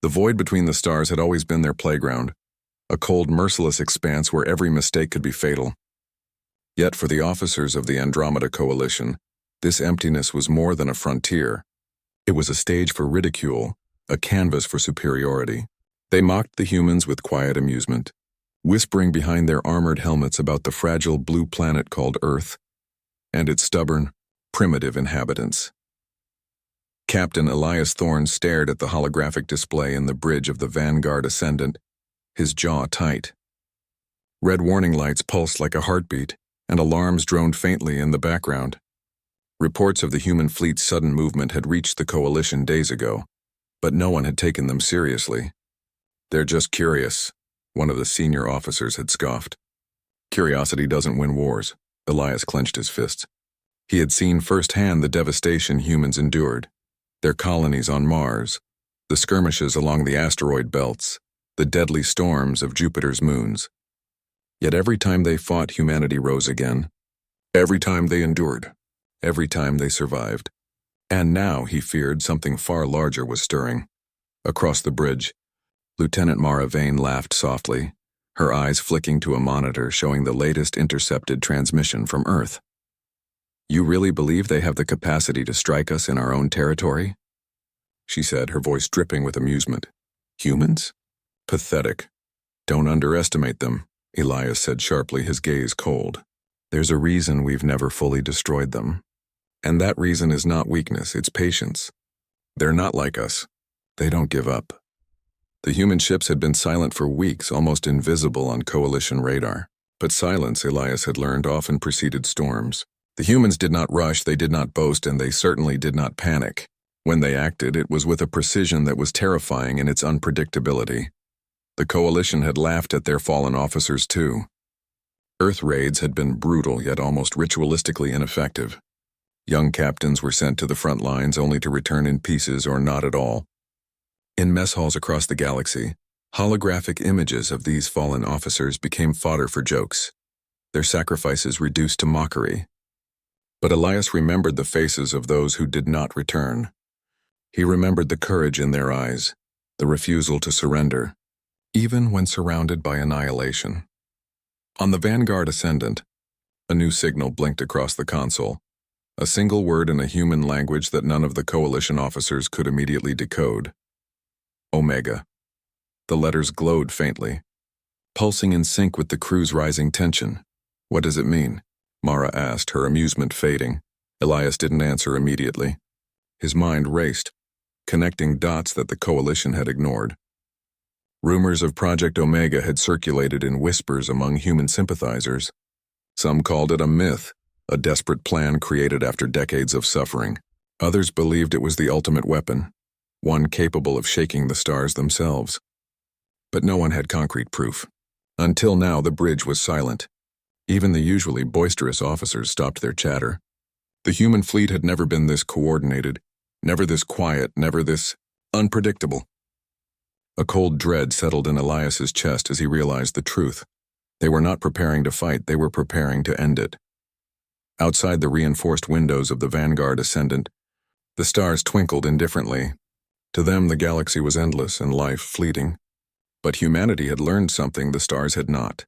The void between the stars had always been their playground, a cold, merciless expanse where every mistake could be fatal. Yet for the officers of the Andromeda Coalition, this emptiness was more than a frontier. It was a stage for ridicule, a canvas for superiority. They mocked the humans with quiet amusement, whispering behind their armored helmets about the fragile blue planet called Earth and its stubborn, primitive inhabitants. Captain Elias Thorne stared at the holographic display in the bridge of the Vanguard Ascendant, his jaw tight. Red warning lights pulsed like a heartbeat, and alarms droned faintly in the background. Reports of the human fleet's sudden movement had reached the Coalition days ago, but no one had taken them seriously. "They're just curious," one of the senior officers had scoffed. Curiosity doesn't win wars. Elias clenched his fists. He had seen firsthand the devastation humans endured, their colonies on Mars, the skirmishes along the asteroid belts, the deadly storms of Jupiter's moons. Yet every time they fought, humanity rose again. Every time they endured. Every time they survived. And now, he feared, something far larger was stirring. Across the bridge, Lieutenant Mara Vane laughed softly, her eyes flicking to a monitor showing the latest intercepted transmission from Earth. "You really believe they have the capacity to strike us in our own territory?" she said, her voice dripping with amusement. "Humans? Pathetic. Don't underestimate them," Elias said sharply, his gaze cold. "There's a reason we've never fully destroyed them. And that reason is not weakness, it's patience. They're not like us. They don't give up." The human ships had been silent for weeks, almost invisible on Coalition radar. But silence, Elias had learned, often preceded storms. The humans did not rush, they did not boast, and they certainly did not panic. When they acted, it was with a precision that was terrifying in its unpredictability. The Coalition had laughed at their fallen officers too. Earth raids had been brutal, yet almost ritualistically ineffective. Young captains were sent to the front lines only to return in pieces or not at all. In mess halls across the galaxy, holographic images of these fallen officers became fodder for jokes, their sacrifices reduced to mockery. But Elias remembered the faces of those who did not return. He remembered the courage in their eyes, the refusal to surrender, even when surrounded by annihilation. On the Vanguard Ascendant, a new signal blinked across the console, a single word in a human language that none of the Coalition officers could immediately decode. Omega. The letters glowed faintly, pulsing in sync with the crew's rising tension. "What does it mean?" Mara asked, her amusement fading. Elias didn't answer immediately. His mind raced, connecting dots that the Coalition had ignored. Rumors of Project Omega had circulated in whispers among human sympathizers. Some called it a myth, a desperate plan created after decades of suffering. Others believed it was the ultimate weapon, one capable of shaking the stars themselves. But no one had concrete proof. Until now, the bridge was silent. Even the usually boisterous officers stopped their chatter. The human fleet had never been this coordinated, never this quiet, never this unpredictable. A cold dread settled in Elias's chest as he realized the truth. They were not preparing to fight, they were preparing to end it. Outside the reinforced windows of the Vanguard Ascendant, the stars twinkled indifferently. To them, the galaxy was endless and life fleeting. But humanity had learned something the stars had not.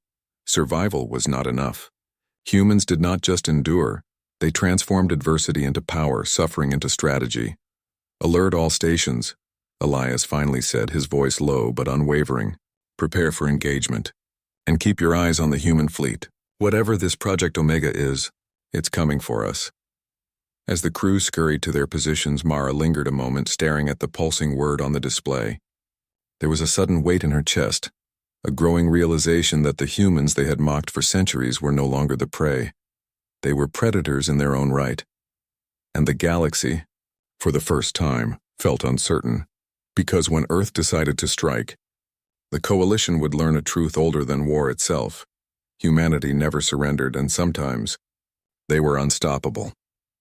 Survival was not enough. Humans did not just endure, they transformed adversity into power, suffering into strategy. "Alert all stations," Elias finally said, his voice low but unwavering. "Prepare for engagement. And keep your eyes on the human fleet. Whatever this Project Omega is, it's coming for us." As the crew scurried to their positions, Mara lingered a moment, staring at the pulsing word on the display. There was a sudden weight in her chest, a growing realization that the humans they had mocked for centuries were no longer the prey. They were predators in their own right. And the galaxy, for the first time, felt uncertain, because when Earth decided to strike, the Coalition would learn a truth older than war itself. Humanity never surrendered, and sometimes they were unstoppable.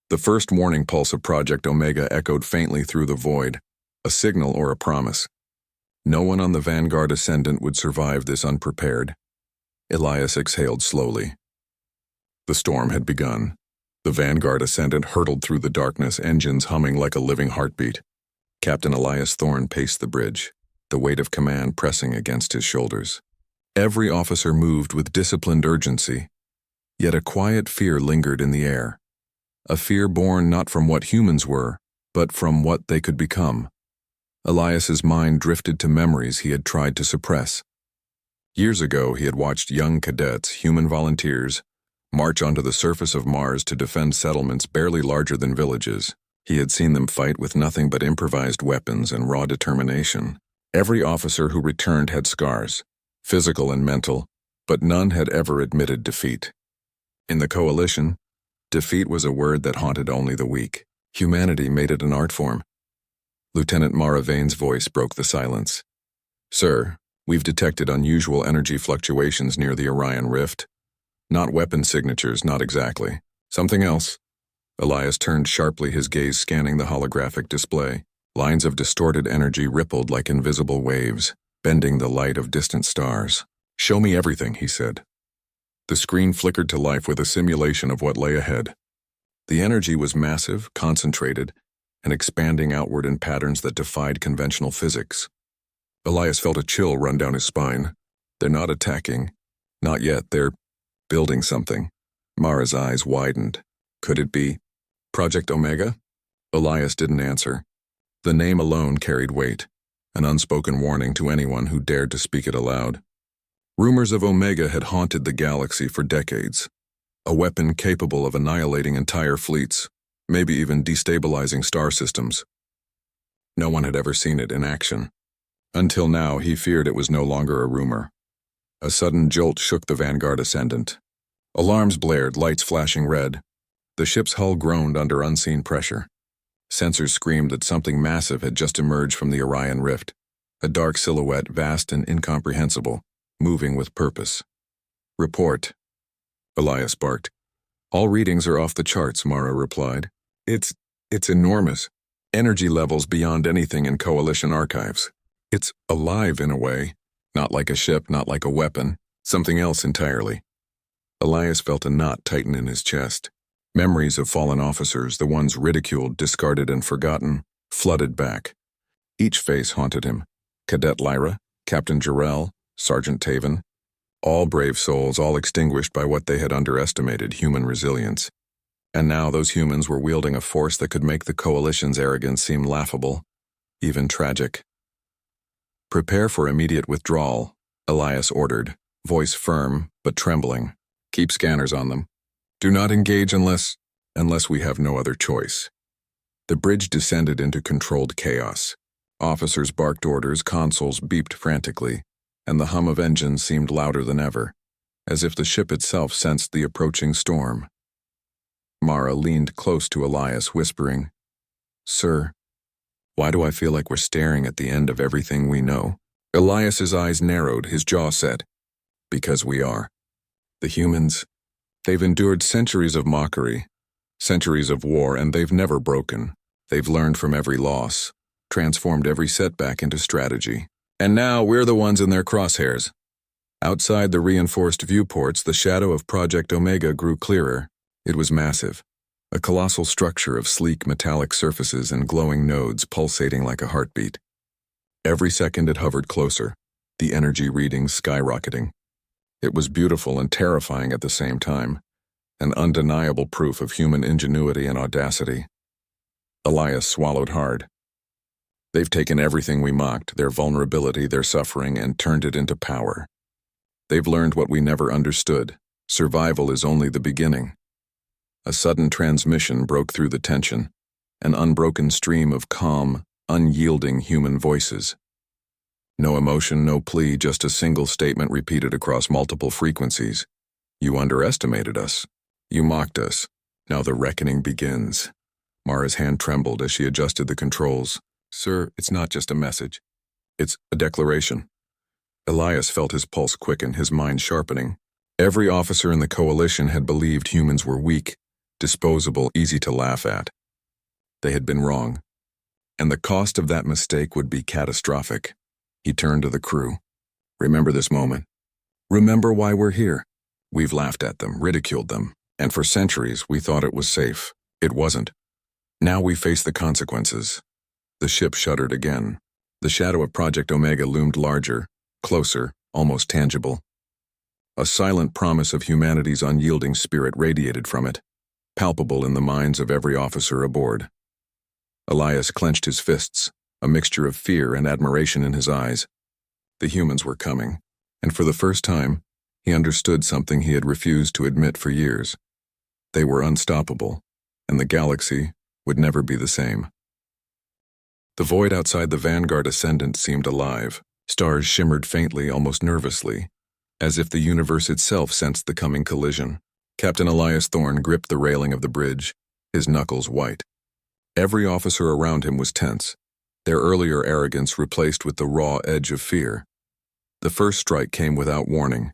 The first warning pulse of Project Omega echoed faintly through the void, a signal or a promise. No one on the Vanguard Ascendant would survive this unprepared. Elias exhaled slowly. The storm had begun. The Vanguard Ascendant hurtled through the darkness, engines humming like a living heartbeat. Captain Elias Thorne paced the bridge, the weight of command pressing against his shoulders. Every officer moved with disciplined urgency, yet a quiet fear lingered in the air. A fear born not from what humans were, but from what they could become. Elias's mind drifted to memories he had tried to suppress. Years ago, he had watched young cadets, human volunteers, march onto the surface of Mars to defend settlements barely larger than villages. He had seen them fight with nothing but improvised weapons and raw determination. Every officer who returned had scars, physical and mental, but none had ever admitted defeat. In the Coalition, defeat was a word that haunted only the weak. Humanity made it an art form. Lieutenant Mara Vane's voice broke the silence. "Sir, we've detected unusual energy fluctuations near the Orion Rift. Not weapon signatures, not exactly. Something else." Elias turned sharply, his gaze scanning the holographic display. Lines of distorted energy rippled like invisible waves, bending the light of distant stars. "Show me everything," he said. The screen flickered to life with a simulation of what lay ahead. The energy was massive, concentrated, and expanding outward in patterns that defied conventional physics. Elias felt a chill run down his spine. They're not attacking. Not yet. They're building something. Mara's eyes widened. Could it be Project Omega? Elias didn't answer. The name alone carried weight, an unspoken warning to anyone who dared to speak it aloud. Rumors of Omega had haunted the galaxy for decades. A weapon capable of annihilating entire fleets, maybe even destabilizing star systems. No one had ever seen it in action. Until now, he feared it was no longer a rumor. A sudden jolt shook the Vanguard ascendant. Alarms blared, lights flashing red. The ship's hull groaned under unseen pressure. Sensors screamed that something massive had just emerged from the Orion Rift, a dark silhouette, vast and incomprehensible, moving with purpose. "Report," Elias barked. "All readings are off the charts," Mara replied. It's enormous. Energy levels beyond anything in Coalition archives. It's alive in a way. Not like a ship, not like a weapon. Something else entirely." Elias felt a knot tighten in his chest. Memories of fallen officers, the ones ridiculed, discarded, and forgotten, flooded back. Each face haunted him. Cadet Lyra, Captain Jarrell, Sergeant Taven. All brave souls, all extinguished by what they had underestimated, human resilience. And now those humans were wielding a force that could make the Coalition's arrogance seem laughable, even tragic. "Prepare for immediate withdrawal," Elias ordered, voice firm but trembling. "Keep scanners on them. Do not engage unless we have no other choice." The bridge descended into controlled chaos. Officers barked orders, consoles beeped frantically, and the hum of engines seemed louder than ever, as if the ship itself sensed the approaching storm. Mara leaned close to Elias, whispering, "Sir, why do I feel like we're staring at the end of everything we know?" Elias's eyes narrowed, his jaw set. "Because we are. The humans, they've endured centuries of mockery, centuries of war, and they've never broken. They've learned from every loss, transformed every setback into strategy. And now we're the ones in their crosshairs." Outside the reinforced viewports, the shadow of Project Omega grew clearer. It was massive, a colossal structure of sleek metallic surfaces and glowing nodes pulsating like a heartbeat. Every second it hovered closer, the energy readings skyrocketing. It was beautiful and terrifying at the same time, an undeniable proof of human ingenuity and audacity. Elias swallowed hard. They've taken everything we mocked, their vulnerability, their suffering, and turned it into power. They've learned what we never understood. Survival is only the beginning. A sudden transmission broke through the tension, an unbroken stream of calm, unyielding human voices. No emotion, no plea, just a single statement repeated across multiple frequencies. "You underestimated us. You mocked us. Now the reckoning begins." Mara's hand trembled as she adjusted the controls. "Sir, it's not just a message. It's a declaration." Elias felt his pulse quicken, his mind sharpening. Every officer in the Coalition had believed humans were weak, disposable, easy to laugh at. They had been wrong, and the cost of that mistake would be catastrophic. He turned to the crew. "Remember this moment. Remember why we're here. We've laughed at them, ridiculed them, and for centuries we thought it was safe. It wasn't. Now we face the consequences." The ship shuddered again. The shadow of Project Omega loomed larger, closer, almost tangible. A silent promise of humanity's unyielding spirit radiated from it, palpable in the minds of every officer aboard. Elias clenched his fists, a mixture of fear and admiration in his eyes. The humans were coming, and for the first time, he understood something he had refused to admit for years. They were unstoppable, and the galaxy would never be the same. The void outside the Vanguard Ascendant seemed alive. Stars shimmered faintly, almost nervously, as if the universe itself sensed the coming collision. Captain Elias Thorne gripped the railing of the bridge, his knuckles white. Every officer around him was tense, their earlier arrogance replaced with the raw edge of fear. The first strike came without warning.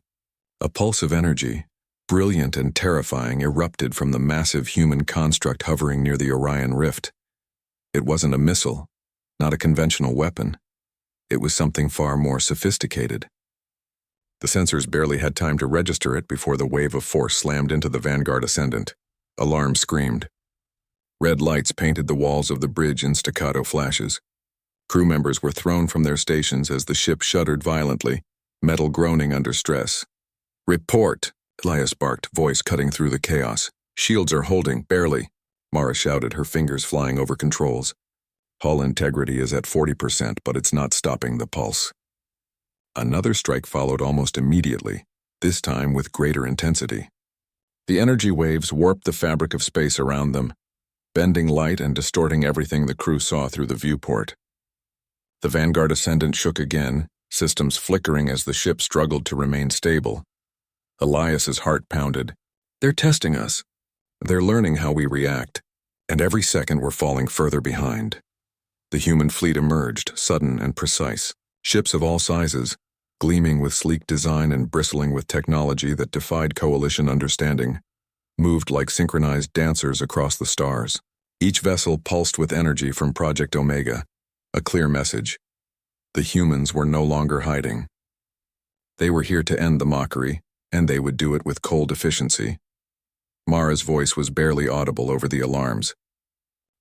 A pulse of energy, brilliant and terrifying, erupted from the massive human construct hovering near the Orion Rift. It wasn't a missile, not a conventional weapon. It was something far more sophisticated. The sensors barely had time to register it before the wave of force slammed into the Vanguard Ascendant. Alarm screamed. Red lights painted the walls of the bridge in staccato flashes. Crew members were thrown from their stations as the ship shuddered violently, metal groaning under stress. "Report!" Elias barked, voice cutting through the chaos. "Shields are holding, barely," Mara shouted, her fingers flying over controls. "Hull integrity is at 40%, but it's not stopping the pulse." Another strike followed almost immediately, this time with greater intensity. The energy waves warped the fabric of space around them, bending light and distorting everything the crew saw through the viewport. The Vanguard Ascendant shook again, systems flickering as the ship struggled to remain stable. Elias's heart pounded. "They're testing us. They're learning how we react, and every second we're falling further behind." The human fleet emerged, sudden and precise. Ships of all sizes, gleaming with sleek design and bristling with technology that defied coalition understanding, moved like synchronized dancers across the stars. Each vessel pulsed with energy from Project Omega, a clear message. The humans were no longer hiding. They were here to end the mockery, and they would do it with cold efficiency. Mara's voice was barely audible over the alarms.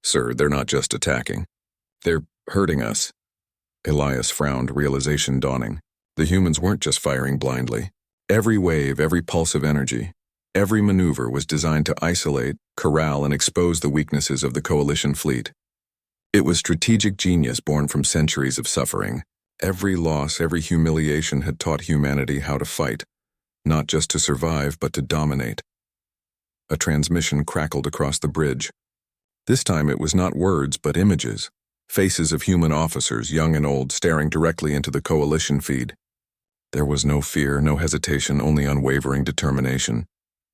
"Sir, they're not just attacking. They're hurting us." Elias frowned, realization dawning. The humans weren't just firing blindly. Every wave, every pulse of energy, every maneuver was designed to isolate, corral, and expose the weaknesses of the coalition fleet. It was strategic genius born from centuries of suffering. Every loss, every humiliation had taught humanity how to fight, not just to survive, but to dominate. A transmission crackled across the bridge. This time it was not words, but images. Faces of human officers, young and old, staring directly into the coalition feed. There was no fear, no hesitation, only unwavering determination.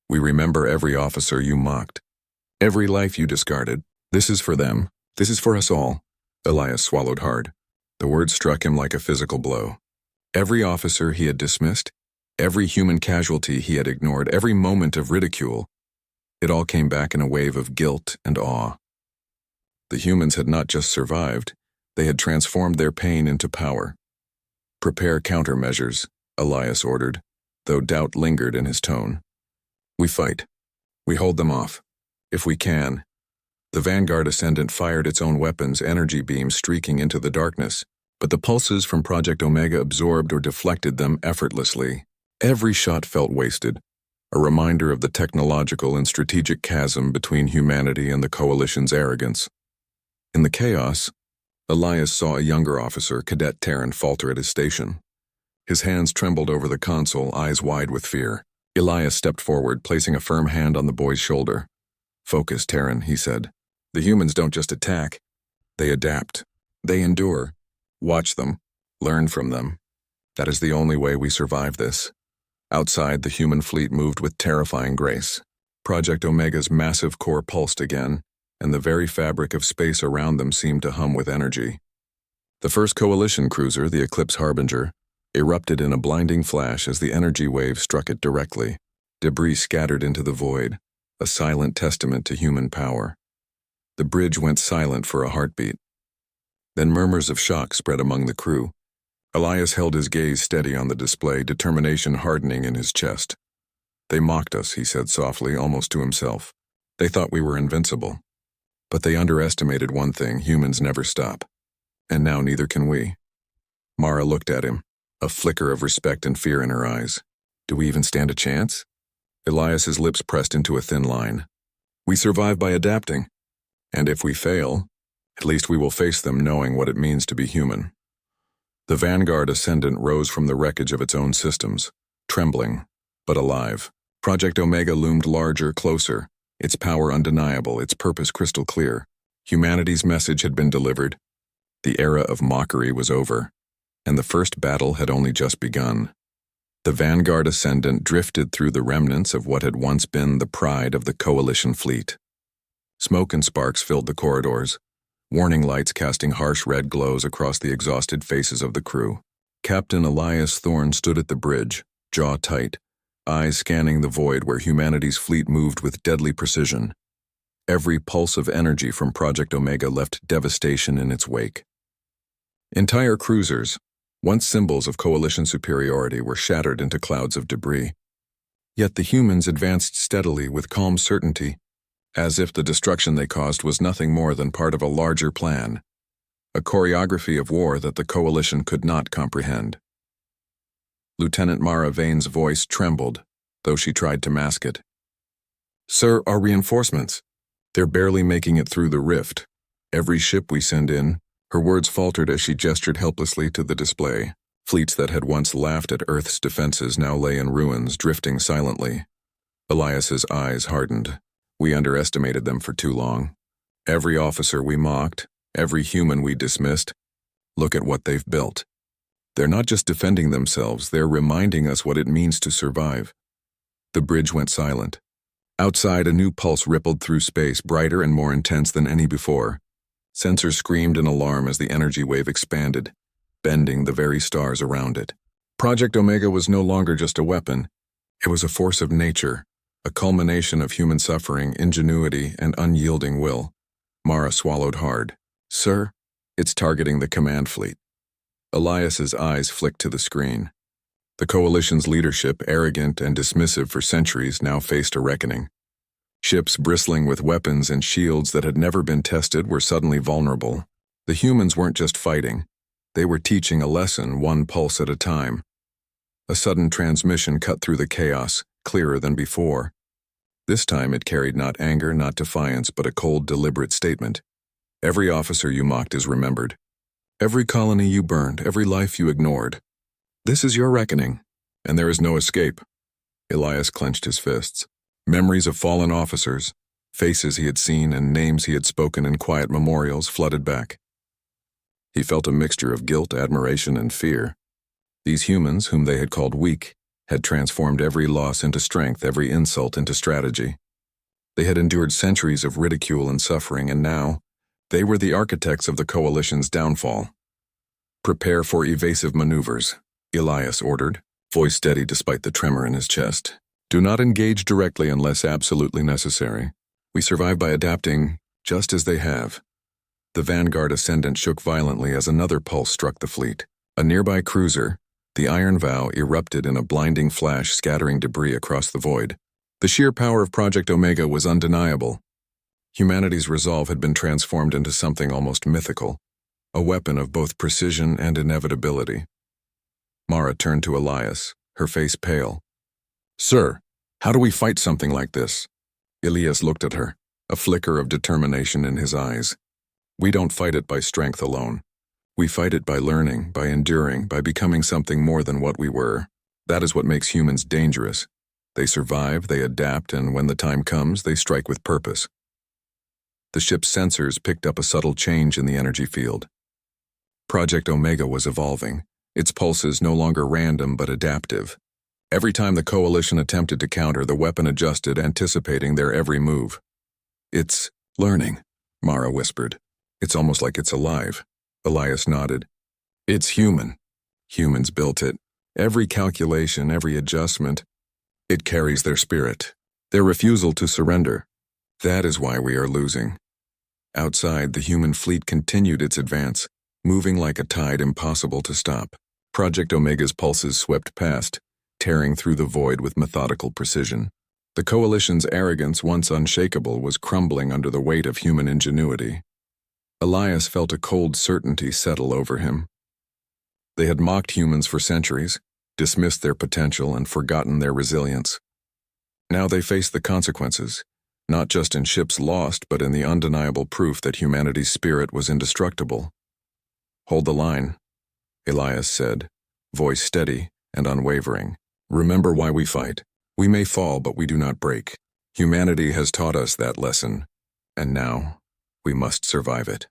"We remember every officer you mocked. Every life you discarded. This is for them. This is for us all." Elias swallowed hard. The words struck him like a physical blow. Every officer he had dismissed, every human casualty he had ignored, every moment of ridicule, it all came back in a wave of guilt and awe. The humans had not just survived, they had transformed their pain into power. "Prepare countermeasures," Elias ordered, though doubt lingered in his tone. "We fight. We hold them off. If we can." The Vanguard Ascendant fired its own weapons, energy beams streaking into the darkness, but the pulses from Project Omega absorbed or deflected them effortlessly. Every shot felt wasted, a reminder of the technological and strategic chasm between humanity and the Coalition's arrogance. In the chaos, Elias saw a younger officer, Cadet Terran, falter at his station. His hands trembled over the console, eyes wide with fear. Elias stepped forward, placing a firm hand on the boy's shoulder. "Focus, Terran," he said. "The humans don't just attack. They adapt. They endure. Watch them. Learn from them. That is the only way we survive this." Outside, the human fleet moved with terrifying grace. Project Omega's massive core pulsed again, and the very fabric of space around them seemed to hum with energy. The first Coalition cruiser, the Eclipse Harbinger, erupted in a blinding flash as the energy wave struck it directly. Debris scattered into the void, a silent testament to human power. The bridge went silent for a heartbeat. Then murmurs of shock spread among the crew. Elias held his gaze steady on the display, determination hardening in his chest. "They mocked us," he said softly, almost to himself. "They thought we were invincible. But they underestimated one thing: humans never stop. And now neither can we." Mara looked at him, a flicker of respect and fear in her eyes. Do we even stand a chance? Elias's lips pressed into a thin line. We survive by adapting. And if we fail, at least we will face them knowing what it means to be human. The Vanguard Ascendant rose from the wreckage of its own systems, trembling, but alive. Project Omega loomed larger, closer, its power undeniable, its purpose crystal clear. Humanity's message had been delivered. The era of mockery was over, and the first battle had only just begun. The Vanguard Ascendant drifted through the remnants of what had once been the pride of the Coalition fleet. Smoke and sparks filled the corridors, warning lights casting harsh red glows across the exhausted faces of the crew. Captain Elias Thorne stood at the bridge, jaw tight, eyes scanning the void where humanity's fleet moved with deadly precision. Every pulse of energy from Project Omega left devastation in its wake. Entire cruisers, once symbols of Coalition superiority, were shattered into clouds of debris. Yet the humans advanced steadily with calm certainty, as if the destruction they caused was nothing more than part of a larger plan, a choreography of war that the Coalition could not comprehend. Lieutenant Mara Vane's voice trembled, though she tried to mask it. Sir, our reinforcements. They're barely making it through the rift. Every ship we send in. Her words faltered as she gestured helplessly to the display. Fleets that had once laughed at Earth's defenses now lay in ruins, drifting silently. Elias's eyes hardened. We underestimated them for too long. Every officer we mocked, every human we dismissed. Look at what they've built. They're not just defending themselves, they're reminding us what it means to survive. The bridge went silent. Outside, a new pulse rippled through space, brighter and more intense than any before. Sensors screamed in alarm as the energy wave expanded, bending the very stars around it. Project Omega was no longer just a weapon. It was a force of nature, a culmination of human suffering, ingenuity, and unyielding will. Mara swallowed hard. Sir, it's targeting the command fleet. Elias's eyes flicked to the screen. The Coalition's leadership, arrogant and dismissive for centuries, now faced a reckoning. Ships bristling with weapons and shields that had never been tested were suddenly vulnerable. The humans weren't just fighting. They were teaching a lesson, one pulse at a time. A sudden transmission cut through the chaos, clearer than before. This time it carried not anger, not defiance, but a cold, deliberate statement. Every officer you mocked is remembered. Every colony you burned, every life you ignored. This is your reckoning, and there is no escape. Elias clenched his fists. Memories of fallen officers, faces he had seen and names he had spoken in quiet memorials flooded back. He felt a mixture of guilt, admiration, and fear. These humans, whom they had called weak, had transformed every loss into strength, every insult into strategy. They had endured centuries of ridicule and suffering, and now, they were the architects of the Coalition's downfall. Prepare for evasive maneuvers, Elias ordered, voice steady despite the tremor in his chest. Do not engage directly unless absolutely necessary. We survive by adapting, just as they have. The Vanguard Ascendant shook violently as another pulse struck the fleet. A nearby cruiser, the Iron Vow, erupted in a blinding flash, scattering debris across the void. The sheer power of Project Omega was undeniable. Humanity's resolve had been transformed into something almost mythical, a weapon of both precision and inevitability. Mara turned to Elias, her face pale. Sir, how do we fight something like this? Elias looked at her, a flicker of determination in his eyes. We don't fight it by strength alone. We fight it by learning, by enduring, by becoming something more than what we were. That is what makes humans dangerous. They survive, they adapt, and when the time comes, they strike with purpose. The ship's sensors picked up a subtle change in the energy field. Project Omega was evolving, its pulses no longer random but adaptive. Every time the Coalition attempted to counter, the weapon adjusted, anticipating their every move. It's learning, Mara whispered. It's almost like it's alive. Elias nodded. It's human. Humans built it. Every calculation, every adjustment, it carries their spirit, their refusal to surrender. That is why we are losing. Outside, the human fleet continued its advance, moving like a tide impossible to stop. Project Omega's pulses swept past, tearing through the void with methodical precision. The Coalition's arrogance, once unshakable, was crumbling under the weight of human ingenuity. Elias felt a cold certainty settle over him. They had mocked humans for centuries, dismissed their potential, and forgotten their resilience. Now they faced the consequences, not just in ships lost, but in the undeniable proof that humanity's spirit was indestructible. "Hold the line," Elias said, voice steady and unwavering. "Remember why we fight. We may fall, but we do not break. Humanity has taught us that lesson, and now we must survive it."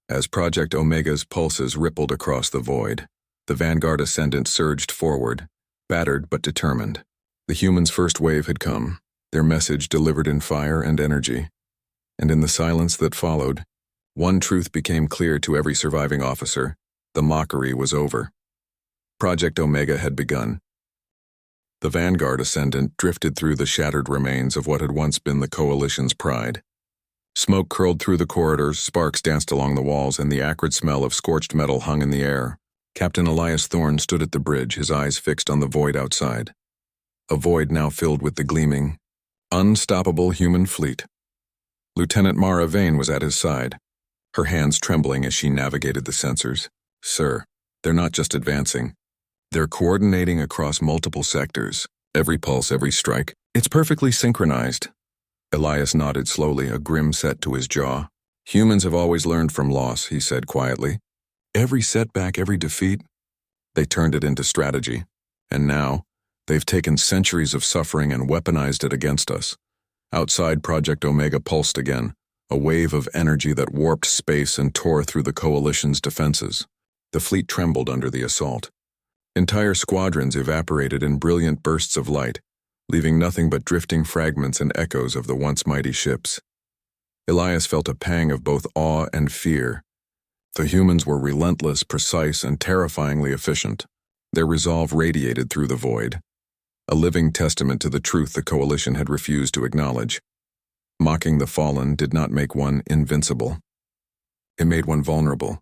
As Project Omega's pulses rippled across the void, the Vanguard Ascendant surged forward, battered but determined. The humans' first wave had come, their message delivered in fire and energy. And in the silence that followed, one truth became clear to every surviving officer: the mockery was over. Project Omega had begun. The Vanguard Ascendant drifted through the shattered remains of what had once been the Coalition's pride. Smoke curled through the corridors, sparks danced along the walls, and the acrid smell of scorched metal hung in the air. Captain Elias Thorne stood at the bridge, his eyes fixed on the void outside. A void now filled with the gleaming, unstoppable human fleet. Lieutenant Mara Vane was at his side, her hands trembling as she navigated the sensors. "Sir, they're not just advancing. They're coordinating across multiple sectors. Every pulse, every strike. It's perfectly synchronized." Elias nodded slowly, a grim set to his jaw. "Humans have always learned from loss," he said quietly. "Every setback, every defeat, they turned it into strategy. And now, they've taken centuries of suffering and weaponized it against us." Outside, Project Omega pulsed again, a wave of energy that warped space and tore through the Coalition's defenses. The fleet trembled under the assault. Entire squadrons evaporated in brilliant bursts of light, leaving nothing but drifting fragments and echoes of the once mighty ships. Elias felt a pang of both awe and fear. The humans were relentless, precise, and terrifyingly efficient. Their resolve radiated through the void, a living testament to the truth the Coalition had refused to acknowledge. Mocking the fallen did not make one invincible. It made one vulnerable.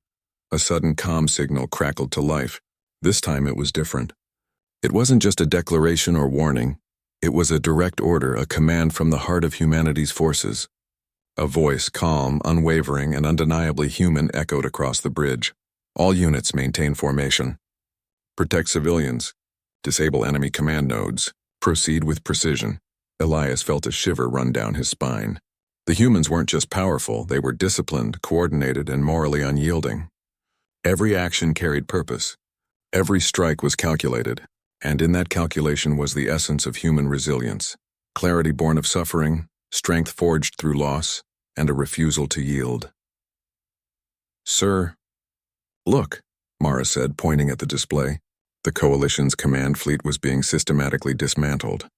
A sudden comm signal crackled to life. This time it was different. It wasn't just a declaration or warning. It was a direct order, a command from the heart of humanity's forces. A voice, calm, unwavering, and undeniably human, echoed across the bridge. "All units maintain formation. Protect civilians. Disable enemy command nodes. Proceed with precision." Elias felt a shiver run down his spine. The humans weren't just powerful, they were disciplined, coordinated, and morally unyielding. Every action carried purpose. Every strike was calculated, and in that calculation was the essence of human resilience. Clarity born of suffering, strength forged through loss, and a refusal to yield. "Sir, look," Mara said, pointing at the display. The Coalition's command fleet was being systematically dismantled.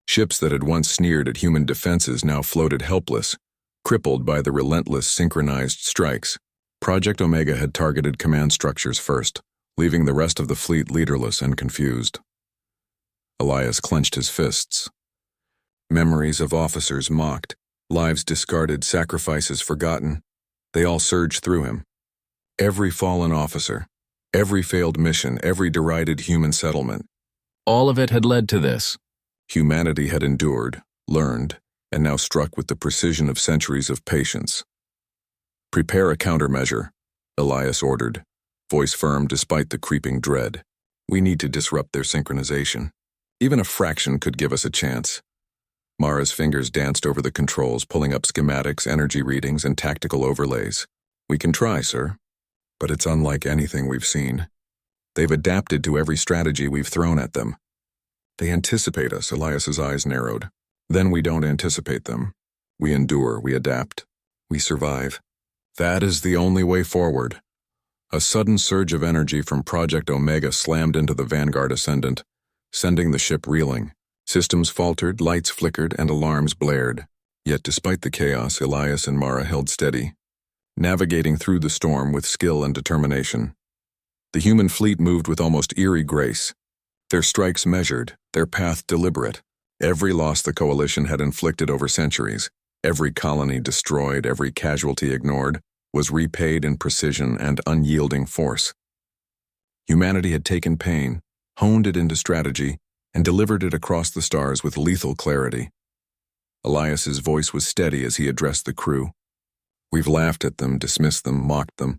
Ships that had once sneered at human defenses now floated helpless, crippled by the relentless synchronized strikes. Project Omega had targeted command structures first, leaving the rest of the fleet leaderless and confused. Elias clenched his fists. Memories of officers mocked, lives discarded, sacrifices forgotten. They all surged through him. Every fallen officer, every failed mission, every derided human settlement. All of it had led to this. Humanity had endured, learned, and now struck with the precision of centuries of patience. "Prepare a countermeasure," Elias ordered, voice firm despite the creeping dread. "We need to disrupt their synchronization. Even a fraction could give us a chance." Mara's fingers danced over the controls, pulling up schematics, energy readings, and tactical overlays. "We can try, sir, but it's unlike anything we've seen. They've adapted to every strategy we've thrown at them. They anticipate us." Elias's eyes narrowed. "Then we don't anticipate them. We endure, we adapt, we survive. That is the only way forward." A sudden surge of energy from Project Omega slammed into the Vanguard Ascendant, sending the ship reeling. Systems faltered, lights flickered, and alarms blared. Yet despite the chaos, Elias and Mara held steady, navigating through the storm with skill and determination. The human fleet moved with almost eerie grace, their strikes measured, their path deliberate. Every loss the Coalition had inflicted over centuries, every colony destroyed, every casualty ignored, was repaid in precision and unyielding force. Humanity had taken pain, honed it into strategy, and delivered it across the stars with lethal clarity. Elias's voice was steady as he addressed the crew. "We've laughed at them, dismissed them, mocked them.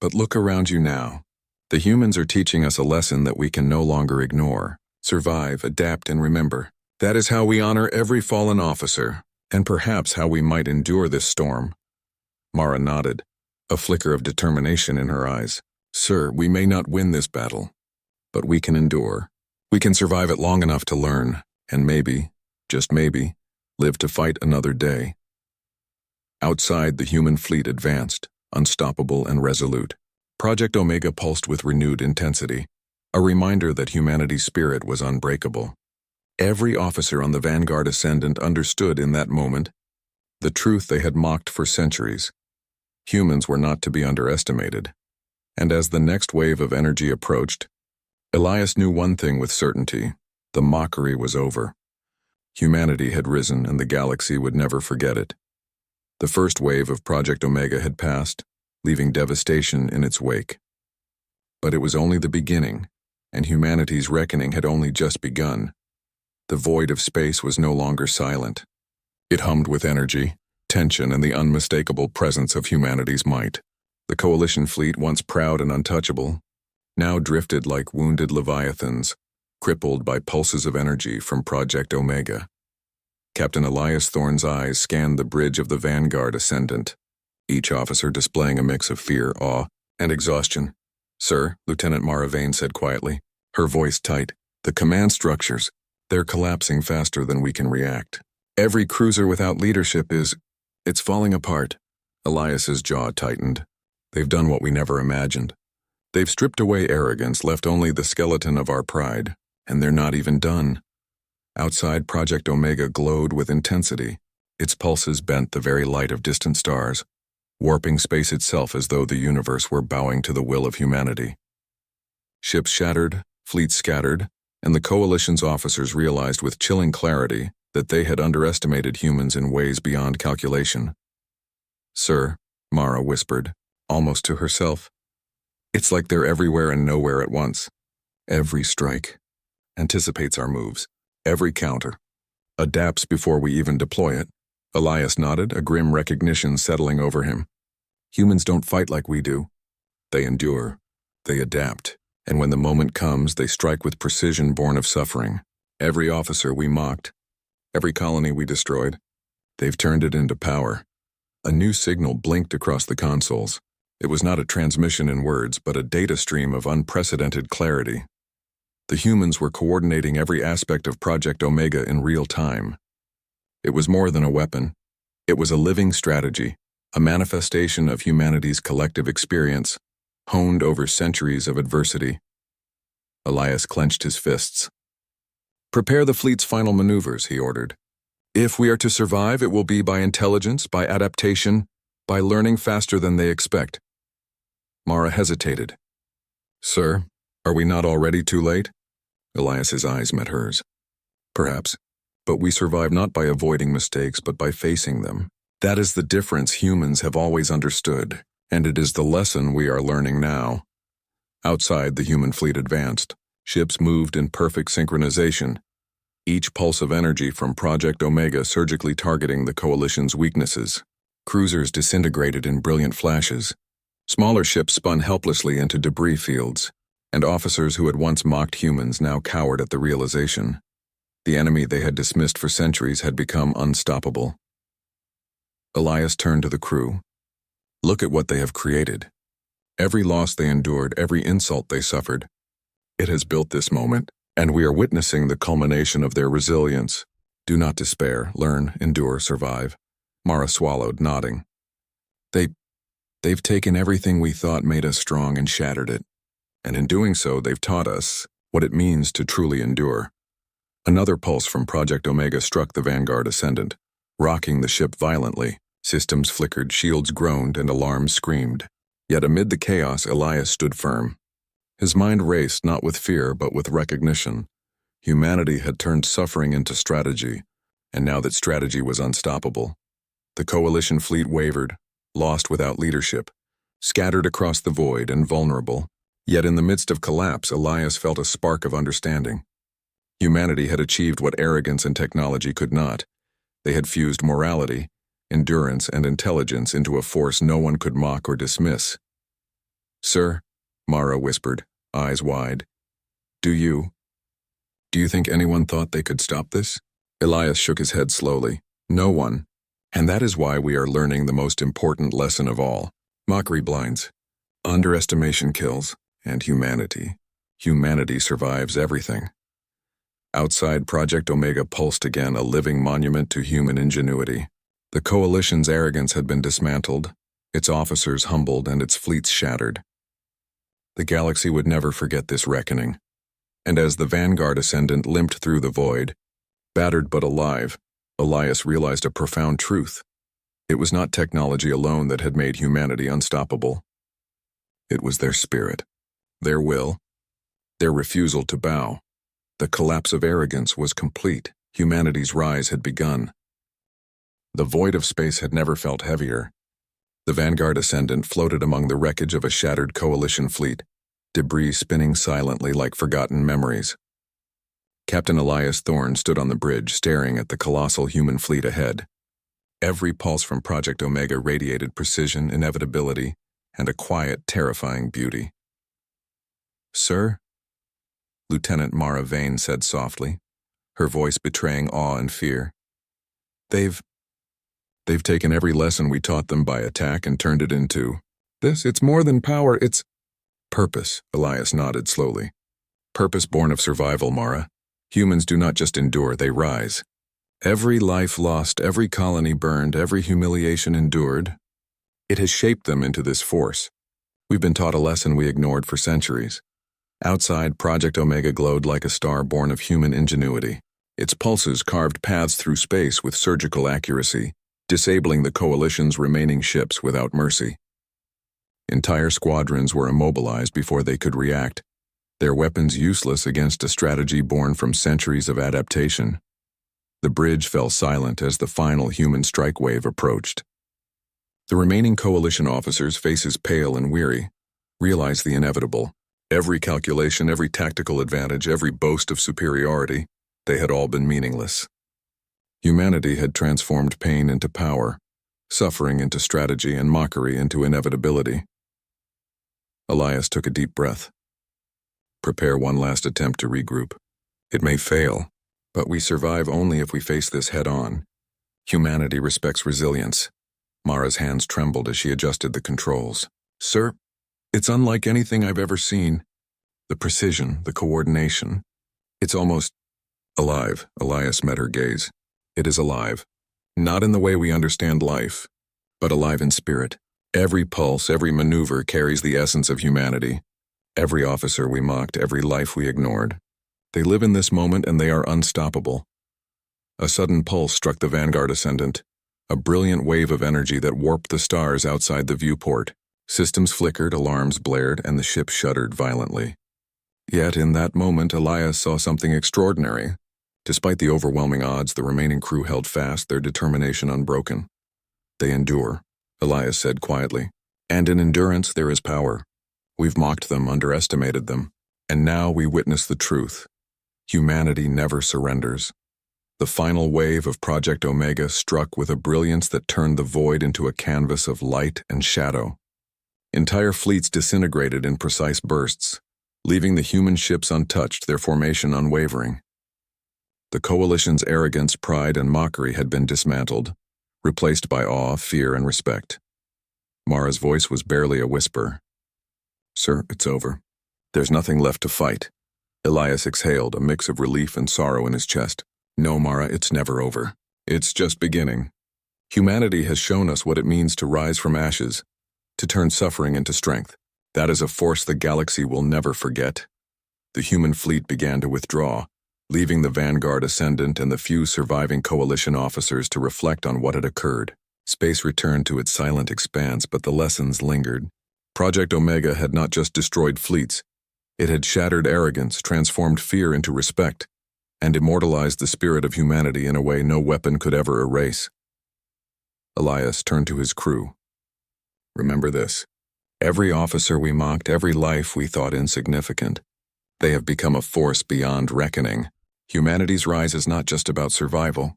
But look around you now. The humans are teaching us a lesson that we can no longer ignore. Survive, adapt, and remember. That is how we honor every fallen officer, and perhaps how we might endure this storm. Mara nodded, a flicker of determination in her eyes. Sir, we may not win this battle, but we can endure. We can survive it long enough to learn, and maybe, just maybe, live to fight another day. Outside, the human fleet advanced, unstoppable and resolute. Project Omega pulsed with renewed intensity, a reminder that humanity's spirit was unbreakable. Every officer on the Vanguard Ascendant understood in that moment the truth they had mocked for centuries. Humans were not to be underestimated. And as the next wave of energy approached, Elias knew one thing with certainty: the mockery was over. Humanity had risen, and the galaxy would never forget it. The first wave of Project Omega had passed, leaving devastation in its wake. But it was only the beginning, and humanity's reckoning had only just begun. The void of space was no longer silent. It hummed with energy, tension, and the unmistakable presence of humanity's might. The Coalition fleet, once proud and untouchable, now drifted like wounded leviathans, crippled by pulses of energy from Project Omega. Captain Elias Thorne's eyes scanned the bridge of the Vanguard Ascendant, each officer displaying a mix of fear, awe, and exhaustion. Sir, Lieutenant Mara Vane said quietly, her voice tight, the command structures, they're collapsing faster than we can react. Every cruiser without leadership it's falling apart. Elias's jaw tightened. They've done what we never imagined. They've stripped away arrogance, left only the skeleton of our pride, and they're not even done. Outside, Project Omega glowed with intensity. Its pulses bent the very light of distant stars, warping space itself as though the universe were bowing to the will of humanity. Ships shattered, fleets scattered, and the Coalition's officers realized with chilling clarity that they had underestimated humans in ways beyond calculation. Sir, Mara whispered, almost to herself, it's like they're everywhere and nowhere at once. Every strike anticipates our moves. Every counter adapts before we even deploy it. Elias nodded, a grim recognition settling over him. Humans don't fight like we do. They endure. They adapt. And when the moment comes, they strike with precision born of suffering. Every officer we mocked, every colony we destroyed, they've turned it into power. A new signal blinked across the consoles. It was not a transmission in words, but a data stream of unprecedented clarity. The humans were coordinating every aspect of Project Omega in real time. It was more than a weapon. It was a living strategy, a manifestation of humanity's collective experience, honed over centuries of adversity. Elias clenched his fists. Prepare the fleet's final maneuvers, he ordered. If we are to survive, it will be by intelligence, by adaptation, by learning faster than they expect. Mara hesitated. Sir, are we not already too late? Elias's eyes met hers. Perhaps, but we survive not by avoiding mistakes, but by facing them. That is the difference humans have always understood, and it is the lesson we are learning now. Outside, the human fleet advanced. Ships moved in perfect synchronization, each pulse of energy from Project Omega surgically targeting the Coalition's weaknesses. Cruisers disintegrated in brilliant flashes. Smaller ships spun helplessly into debris fields, and officers who had once mocked humans now cowered at the realization. The enemy they had dismissed for centuries had become unstoppable. Elias turned to the crew. Look at what they have created. Every loss they endured, every insult they suffered. It has built this moment, and we are witnessing the culmination of their resilience. Do not despair, learn, endure, survive. Mara swallowed, nodding. They've taken everything we thought made us strong and shattered it. And in doing so, they've taught us what it means to truly endure. Another pulse from Project Omega struck the Vanguard Ascendant, rocking the ship violently. Systems flickered, shields groaned, and alarms screamed. Yet amid the chaos, Elias stood firm. His mind raced not with fear, but with recognition. Humanity had turned suffering into strategy, and now that strategy was unstoppable. The Coalition fleet wavered, lost without leadership, scattered across the void and vulnerable. Yet in the midst of collapse, Elias felt a spark of understanding. Humanity had achieved what arrogance and technology could not. They had fused morality, endurance, and intelligence into a force no one could mock or dismiss. Sir, Mara whispered, eyes wide. Do you think anyone thought they could stop this? Elias shook his head slowly. No one. And that is why we are learning the most important lesson of all. Mockery blinds. Underestimation kills. And humanity. Humanity survives everything. Outside, Project Omega pulsed again, a living monument to human ingenuity. The Coalition's arrogance had been dismantled, its officers humbled, and its fleets shattered. The galaxy would never forget this reckoning. And as the Vanguard ascendant limped through the void, battered but alive, Elias realized a profound truth. It was not technology alone that had made humanity unstoppable. It was their spirit, their will, their refusal to bow. The collapse of arrogance was complete. Humanity's rise had begun. The void of space had never felt heavier. The Vanguard ascendant floated among the wreckage of a shattered Coalition fleet, debris spinning silently like forgotten memories. Captain Elias Thorne stood on the bridge, staring at the colossal human fleet ahead. Every pulse from Project Omega radiated precision, inevitability, and a quiet, terrifying beauty. Sir? Lieutenant Mara Vane said softly, her voice betraying awe and fear. They've taken every lesson we taught them by attack and turned it into this. It's more than power, it's purpose, Elias nodded slowly. Purpose born of survival, Mara. Humans do not just endure, they rise. Every life lost, every colony burned, every humiliation endured, it has shaped them into this force. We've been taught a lesson we ignored for centuries. Outside, Project Omega glowed like a star born of human ingenuity. Its pulses carved paths through space with surgical accuracy, disabling the Coalition's remaining ships without mercy. Entire squadrons were immobilized before they could react, their weapons useless against a strategy born from centuries of adaptation. The bridge fell silent as the final human strike wave approached. The remaining Coalition officers, faces pale and weary, realized the inevitable. Every calculation, every tactical advantage, every boast of superiority, they had all been meaningless. Humanity had transformed pain into power, suffering into strategy, and mockery into inevitability. Elias took a deep breath. Prepare one last attempt to regroup. It may fail, but we survive only if we face this head-on. Humanity respects resilience. Mara's hands trembled as she adjusted the controls. Sir, it's unlike anything I've ever seen. The precision, the coordination. It's almost alive. Elias met her gaze. It is alive. Not in the way we understand life, but alive in spirit. Every pulse, every maneuver carries the essence of humanity. Every officer we mocked, every life we ignored. They live in this moment and they are unstoppable. A sudden pulse struck the Vanguard ascendant, a brilliant wave of energy that warped the stars outside the viewport. Systems flickered, alarms blared, and the ship shuddered violently. Yet in that moment, Elias saw something extraordinary. Despite the overwhelming odds, the remaining crew held fast, their determination unbroken. They endure, Elias said quietly. And in endurance there is power. We've mocked them, underestimated them, and now we witness the truth. Humanity never surrenders. The final wave of Project Omega struck with a brilliance that turned the void into a canvas of light and shadow. Entire fleets disintegrated in precise bursts, leaving the human ships untouched, their formation unwavering. The Coalition's arrogance, pride, and mockery had been dismantled, replaced by awe, fear, and respect. Mara's voice was barely a whisper. Sir, it's over. There's nothing left to fight. Elias exhaled, a mix of relief and sorrow in his chest. No, Mara, it's never over. It's just beginning. Humanity has shown us what it means to rise from ashes, to turn suffering into strength. That is a force the galaxy will never forget. The human fleet began to withdraw, leaving the Vanguard ascendant and the few surviving Coalition officers to reflect on what had occurred. Space returned to its silent expanse, but the lessons lingered. Project Omega had not just destroyed fleets. It had shattered arrogance, transformed fear into respect, and immortalized the spirit of humanity in a way no weapon could ever erase. Elias turned to his crew. Remember this. Every officer we mocked, every life we thought insignificant, they have become a force beyond reckoning. Humanity's rise is not just about survival.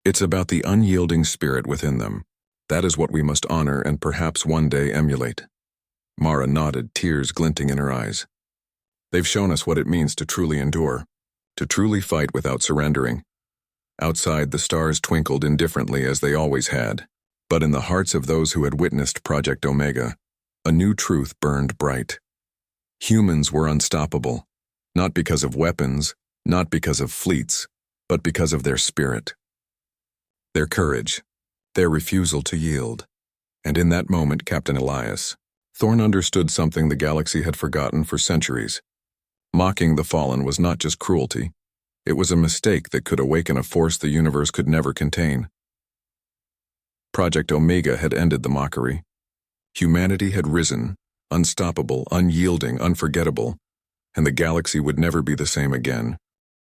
It's about the unyielding spirit within them. That is what we must honor and perhaps one day emulate. Mara nodded, tears glinting in her eyes. They've shown us what it means to truly endure, to truly fight without surrendering. Outside, the stars twinkled indifferently as they always had, but in the hearts of those who had witnessed Project Omega, a new truth burned bright. Humans were unstoppable, not because of weapons, not because of fleets, but because of their spirit. Their courage, their refusal to yield. And in that moment, Captain Elias, Thorne understood something the galaxy had forgotten for centuries. Mocking the fallen was not just cruelty. It was a mistake that could awaken a force the universe could never contain. Project Omega had ended the mockery. Humanity had risen, unstoppable, unyielding, unforgettable, and the galaxy would never be the same again.